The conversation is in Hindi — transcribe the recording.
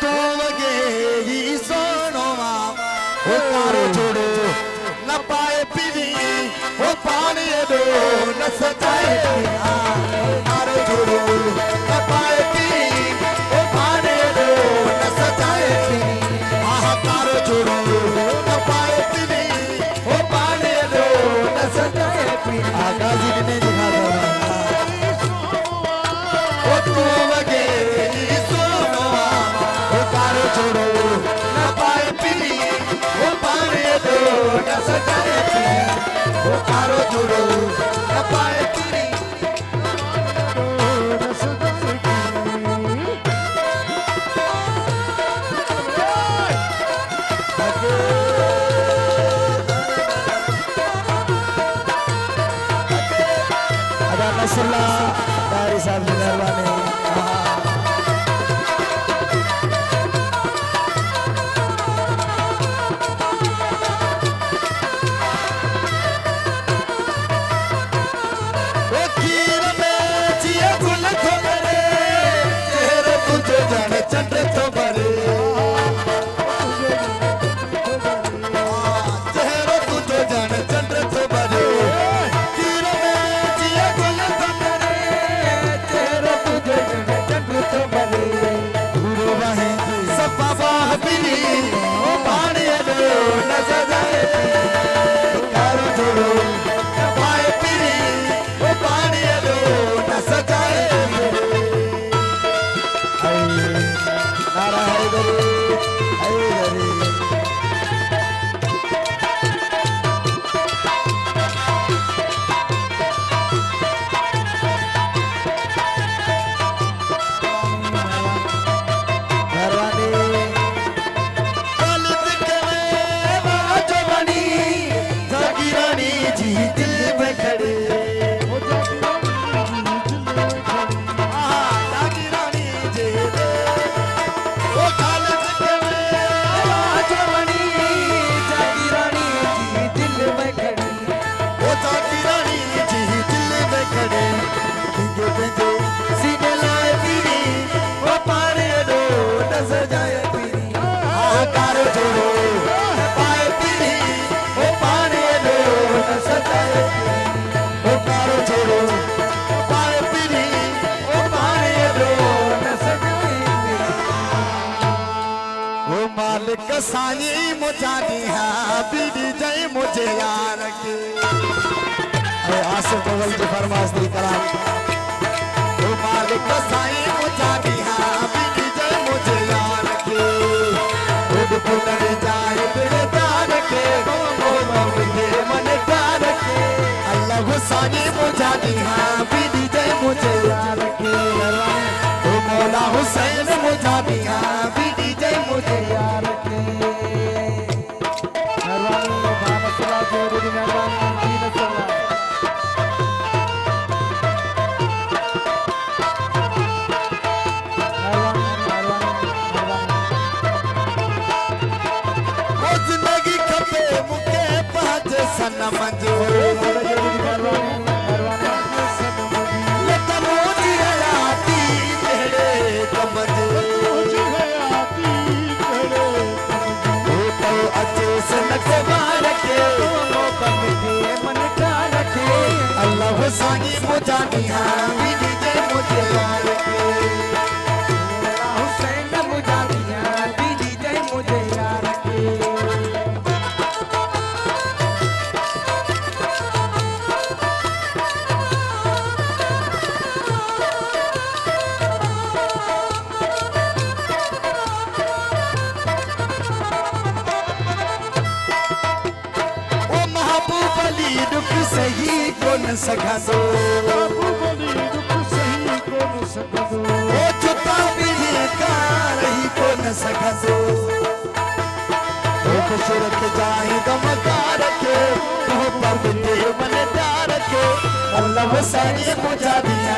तू वगे ही सोनो मां ओ तारो छोड़ो न पाए पीनी ओ पानी दो न सजाए पीना तारो छोड़ो न पाए पीनी ओ पानी दो न सजाए पीनी आह तारो छोड़ो न पाए पीनी ओ पानी दो न सजाए पीनी आगाजी ने दिखा दो ओ तू वगे सोनो ओ तारो छोड़ो न पाए पीनी ओ पानी दो न सजाए पीनी ओ तारो छोड़ो न पाए पीनी dari sahabat Nirwani साई मुझा दिया बीडी जय मुझे यार के आसिफ बगल की फरमाइश दी करा ओ मालिक साई मुझा दिया बीडी जय मुझे यार के खुद पुनर जाए तेरे प्यार के ओ मुझे मन प्यार के अल्लाह साई मुझा दिया बीडी जय मुझे यार के ओ मौला हुसैन मुझा दिया बीडी जय मुझे यार के जिंदगी खपे मुके पाज सनम जो अल्लाह साई मुझा दिया बीडी जय मुझे यार के हुसैन मुझा दिया बीडी जय मुझे यार के ओ महबूब अली दुख सही कौन सका दो ओ चुता भी रही कौन सका दो खुश रख जाए गमकार के मन प्यार के अल्लाह साई मुझा दिया